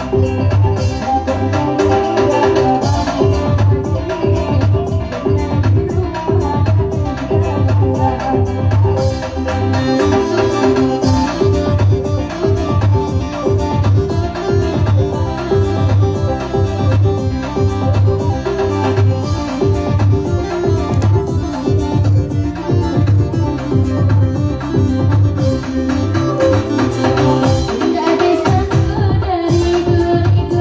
Tidak ada satu dari diriku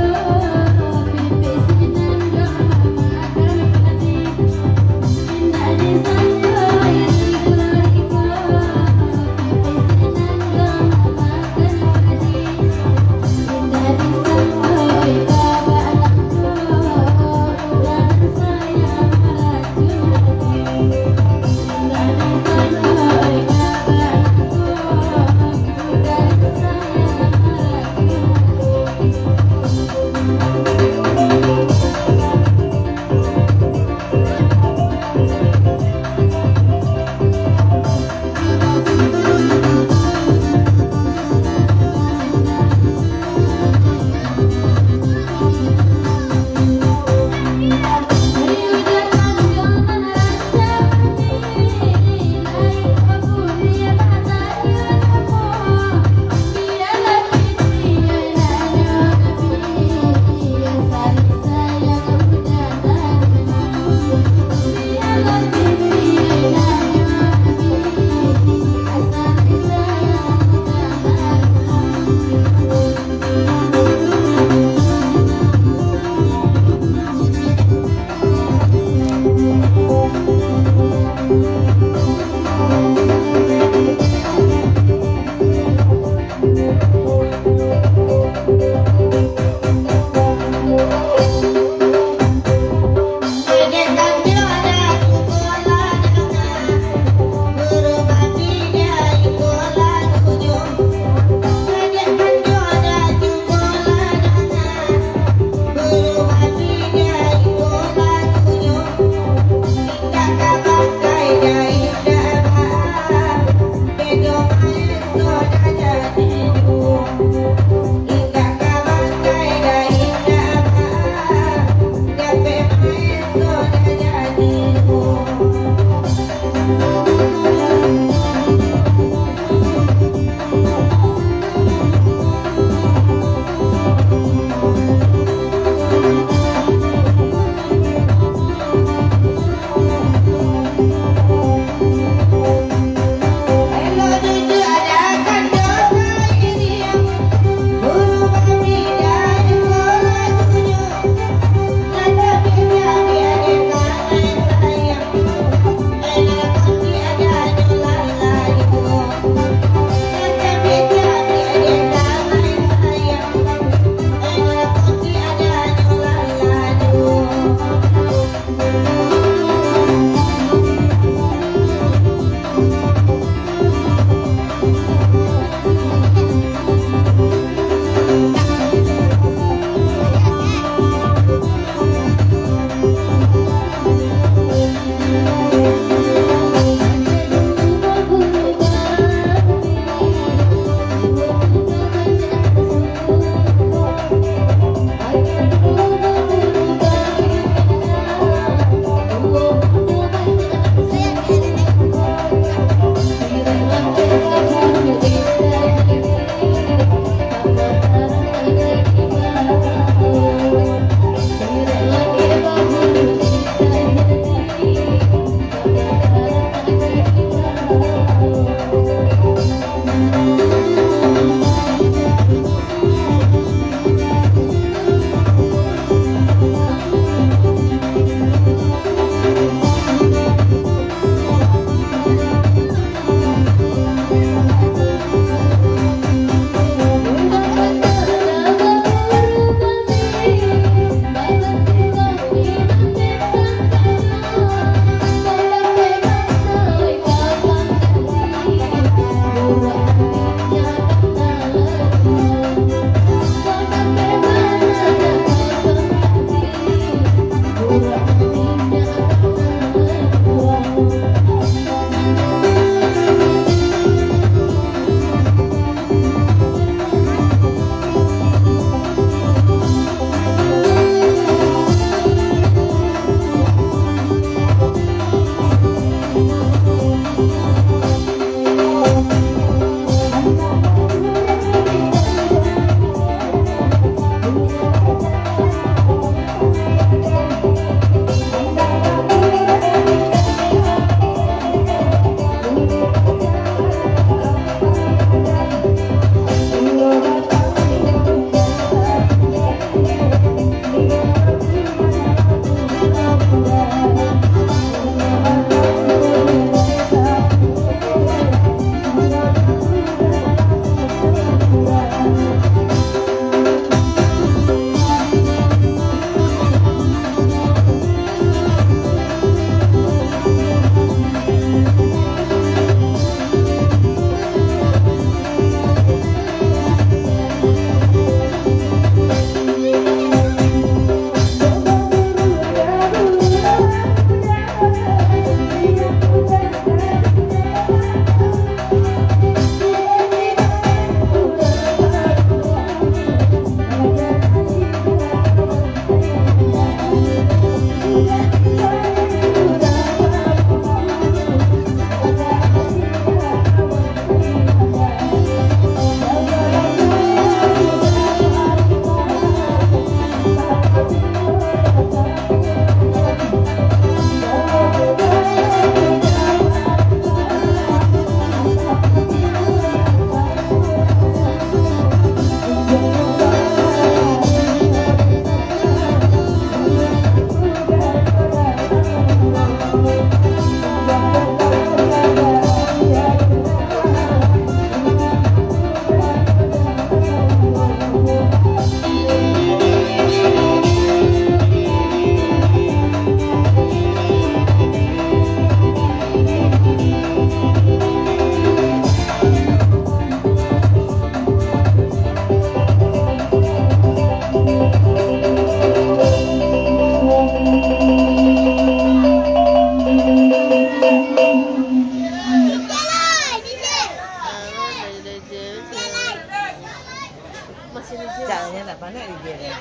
nak pandai dia.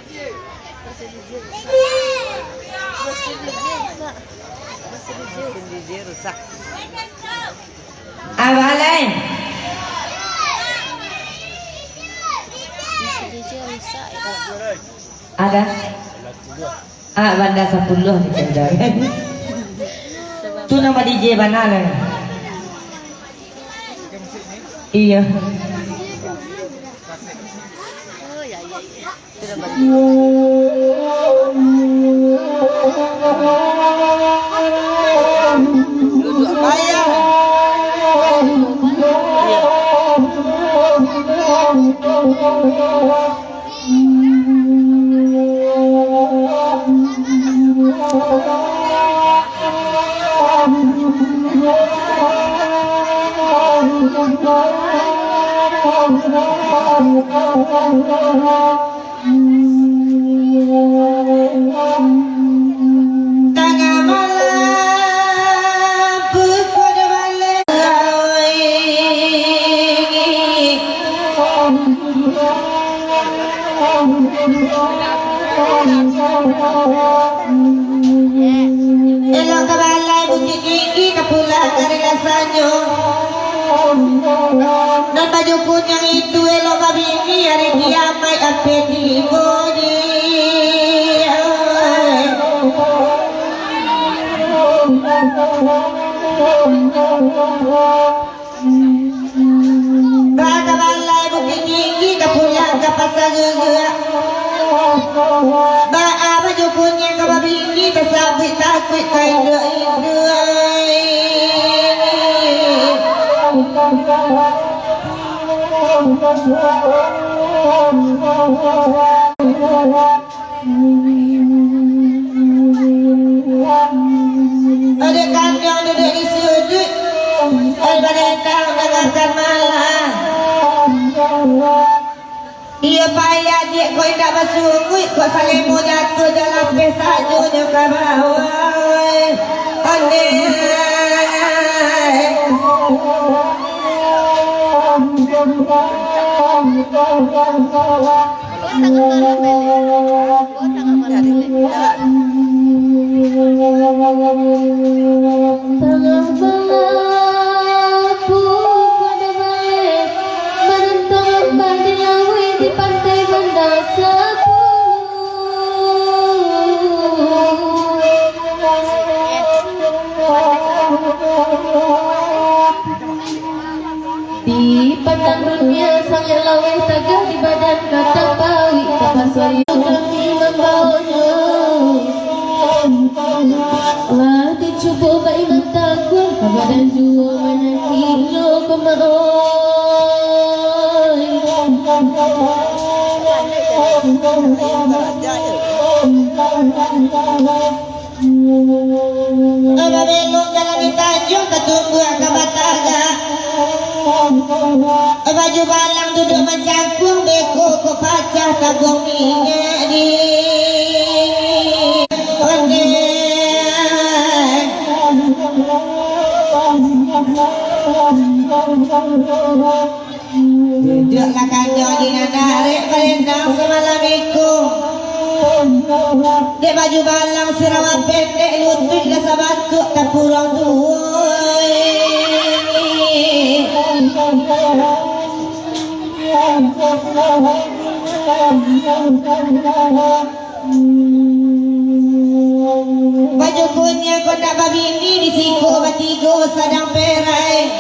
Mesin dia rusak. Apa lain? Mesin dia rusak. Ada? Banda 10 dicendakan. Tu nama DJ mana lah? Iya. Oh ya ya. Tidak duduk bayar. Iya. Elok kabalay bukit gigi kapulang dari lasanyo. Dan baju kunyang itu elok kabini hari kiamat ape di bodi. Kabalay bukit gigi kapulang kapasang juga. Ba'a baju kunyang kabini kasabit takut kain ada kandang duduk di sudut al-badantang dengarkan malam. Ia payah dia kau tidak bersungguh kau saling mau jatuh dalam pesajunya ke bawah. Di padang dunia sangat laweh tagah di badan kata pawi kapasari kami membawanya. Lah dicuba baik mentakul badan jua menakilo kemaoi. Ada belok jalan di Tanjung ketunggu ke Bataga. Baju balang duduk mencangkung beko ko pacah tabung minyak di duduklah kanyo di narik berendang semalam iku. Dek baju balang Sarawak pendek lutut rasa batuk tak pulau baju kunyang kau tak babini di siku batigo sadang perai.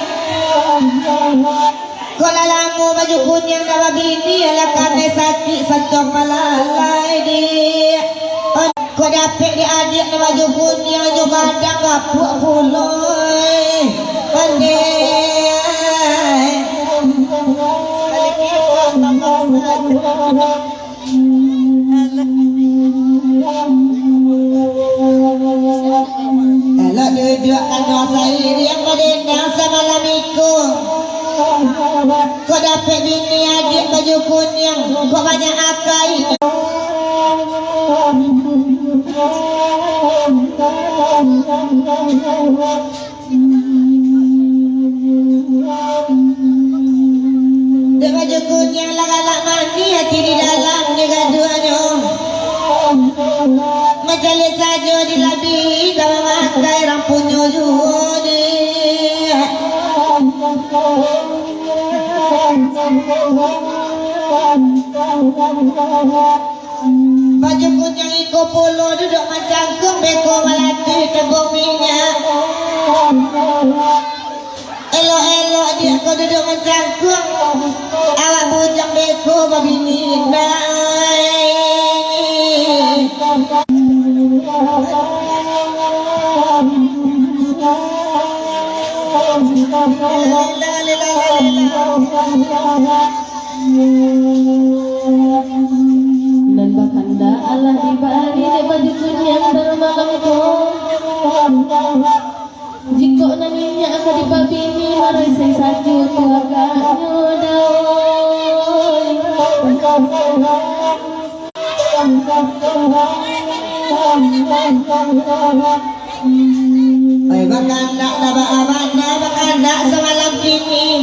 Kau lalamu baju kunyang tak babini ala karena sakit santong malalai di. Kau dapet di adik ni baju kunyang juga ada kapuk puloi. Elok duduk kanyo saya yang berdendang semalam iku. Kau dapet bini adik baju kunyang, kau banyak akai. Baju kunyang iko polo duduk macangkung beko melati tembok minyak. Elok-elok dia kau duduk macangkung awak bujang beko babini indai. Dan bakanda Allah ibari de baju kunyang bermalamku. Jika naminya aku di babini marai saya saju keluarga nyodoi. Ay bakanda naba amana bakanda semalam ini.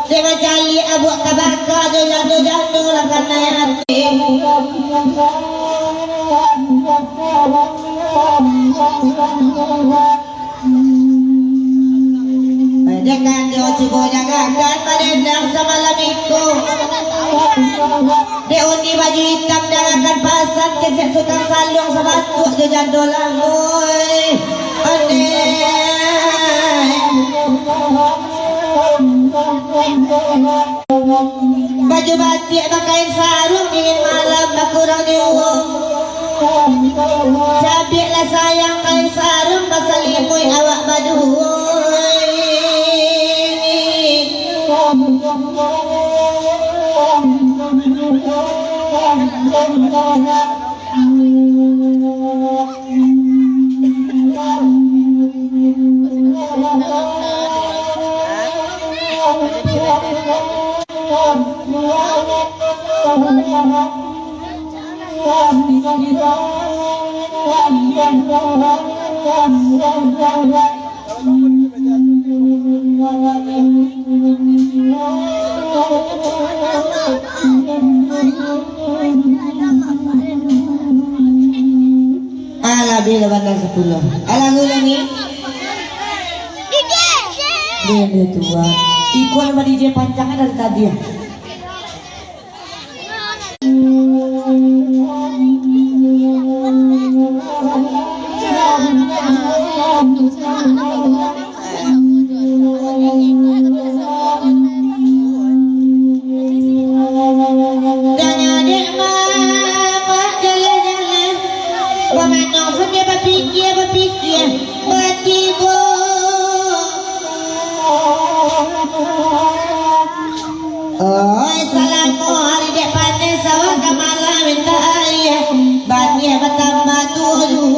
Dengan cali abu tabaka jadu lakan hati. Jangan dia cuba jagakan padendang semalam itu. Dia undi baju hitam jangankan pasang kesek sukang salung sebatuk jajan dolang boy. Baju batik pakai sarung dingin malam tak kurang diuang. Cabiklah sayang kain sarung pasal limui awak baduy. Ala bila bandar 10. Ala ngulangi. Dia tua. Iku sama DJ panjangnya dari tadi ya. Oh, salamu hari dek panen sawah kamala minta ayah banyak bertambah tujuh.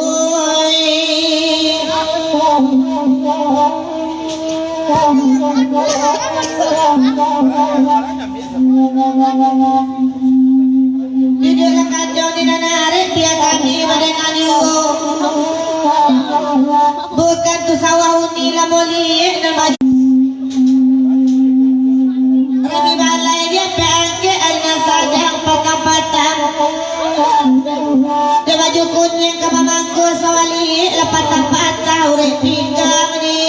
Duduklah kacau di narik biar kami badan aju. Bukan tu sawah unilah moliek dan baju. Kami balai dia peangke dengan sadang patang-patang. Dia baju kuning ke mamangku sawali patang-patang urip pinggang ni.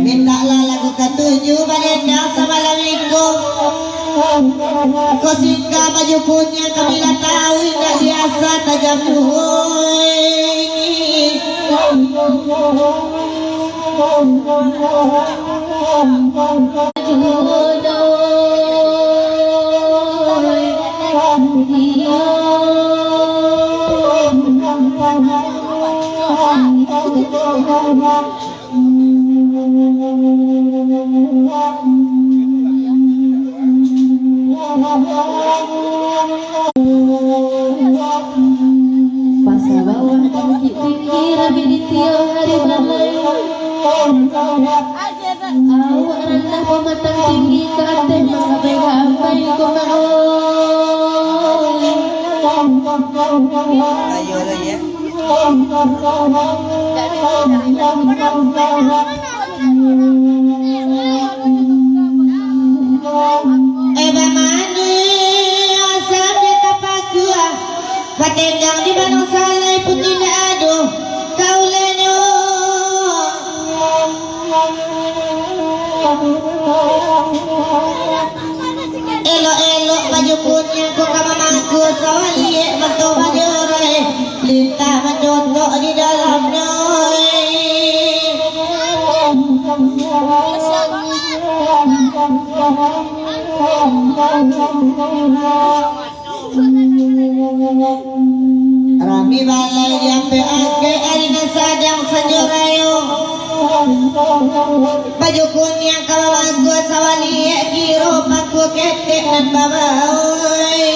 Mintalah lagu ketujuh badendang semalam minggu. Kau singgah baju kuning kami dah tahu indah biasa tajam tuhui. Pasal bawah tinggi rabi di tiap hari balai. Awak rendah pematang tinggi kateh mengabai-abai kumaoi. Ayo lah ya. Bagaimana asal dia tapak gua. Patendang di Bandung Salai pun tidak aduh. Kau lenyo Elo baju kuning ku kamamangku sawali metu baju rai lintah mencontok di dalamnya. Rami balai diampe angke arina sadang senjurayo baju kuning kamamangku sawali kiro paku ketek dan babawai.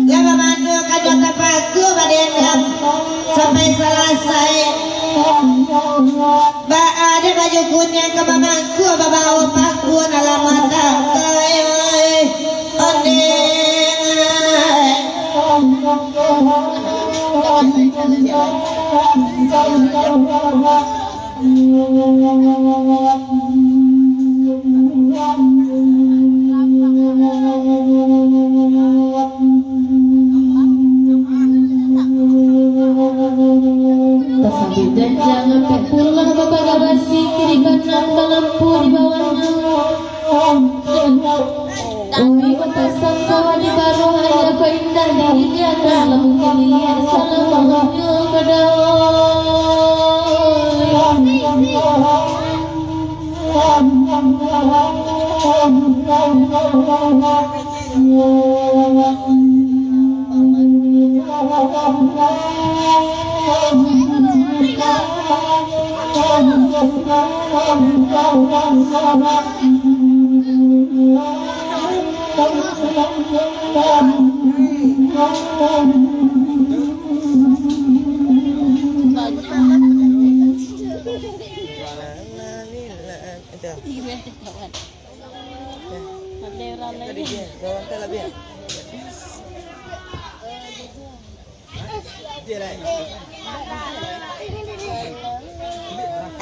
Lama mandu kadang kapaku badendam sampai selesai. Ba ada baju kuning ke mamangku bawa paku alamat kai dan jangan pulang bapak basi kiri kanan lampu di bawahnya. Ui petasan sawah di baru hanya keindah dihiakan lampu lihat salamnya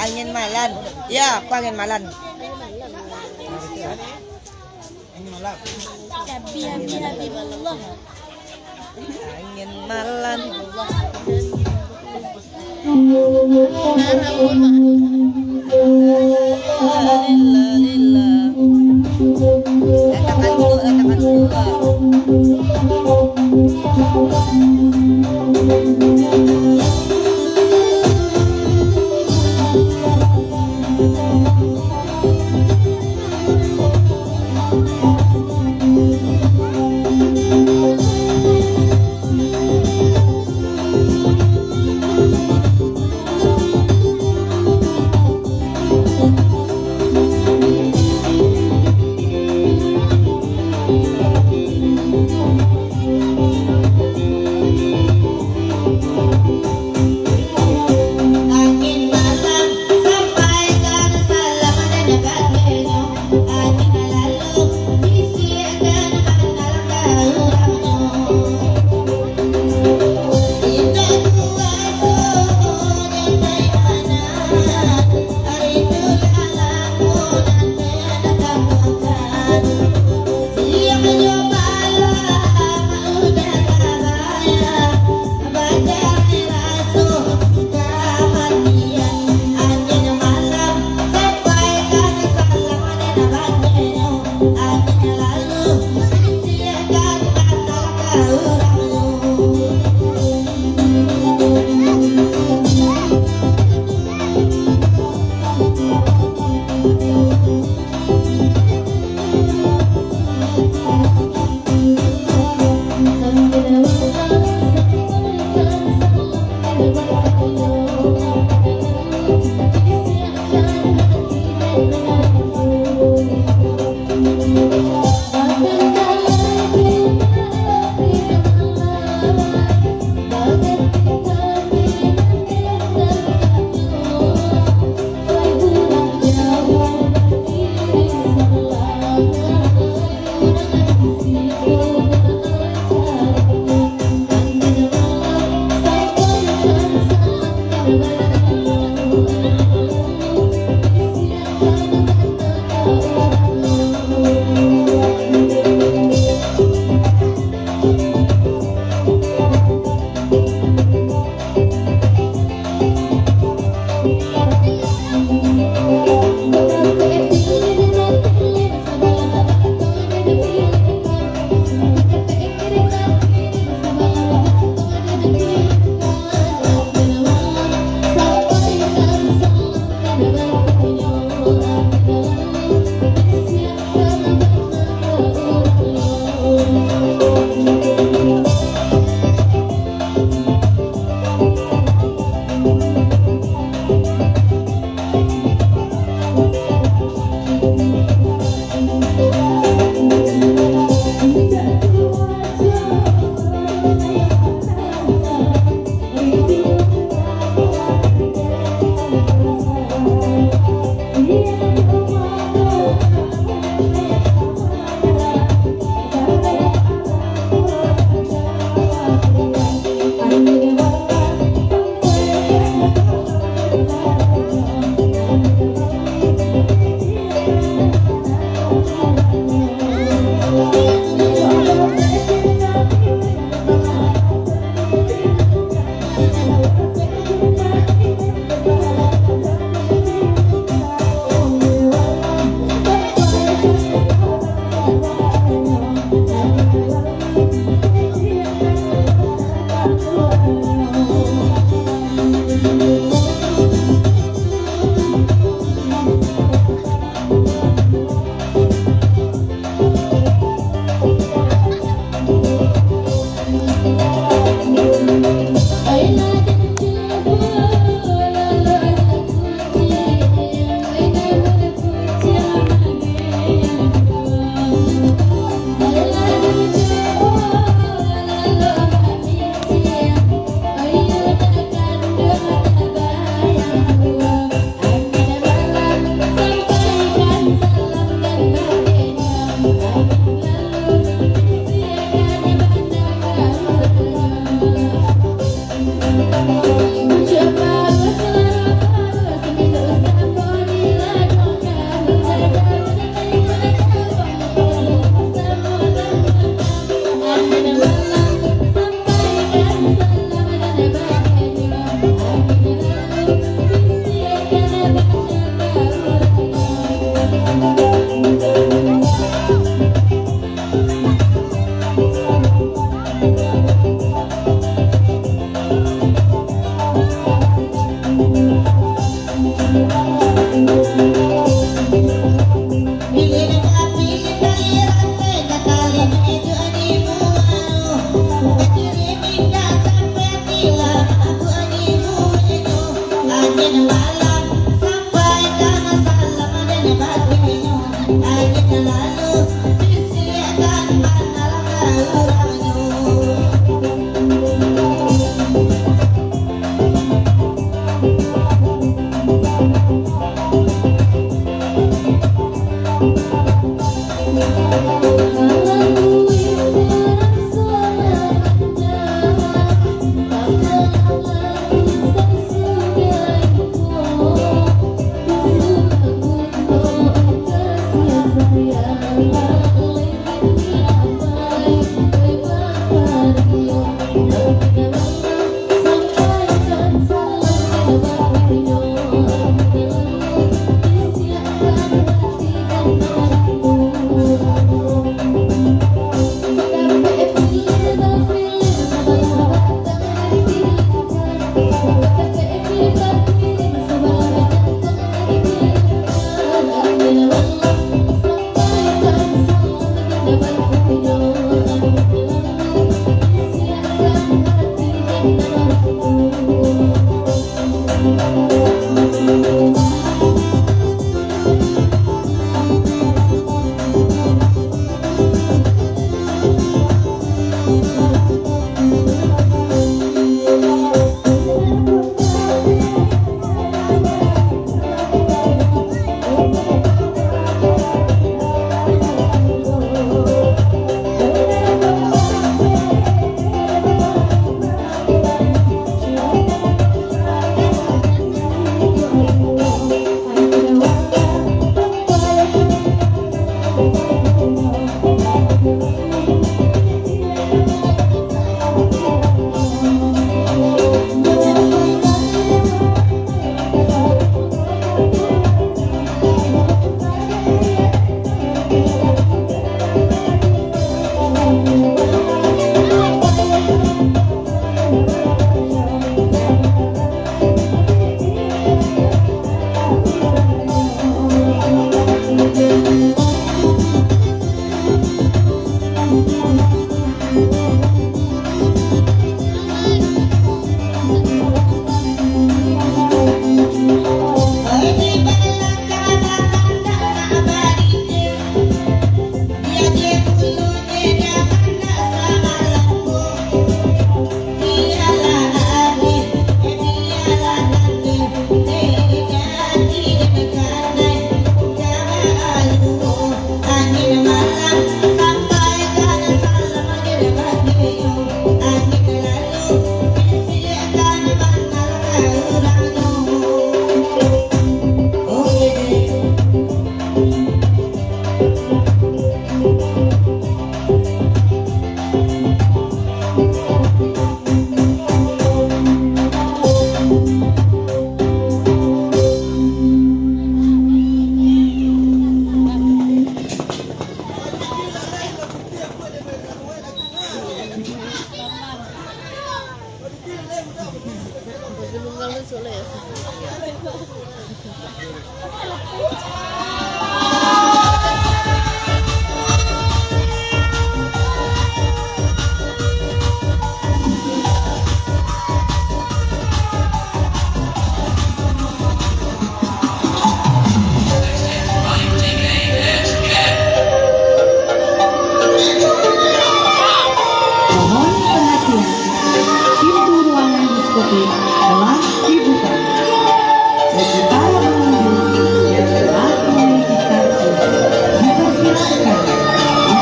Angin malan. Ya, aku angin malan. Angin malan.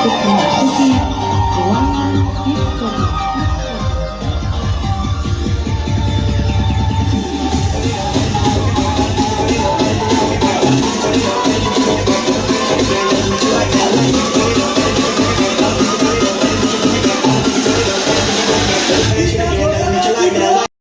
Bismillah.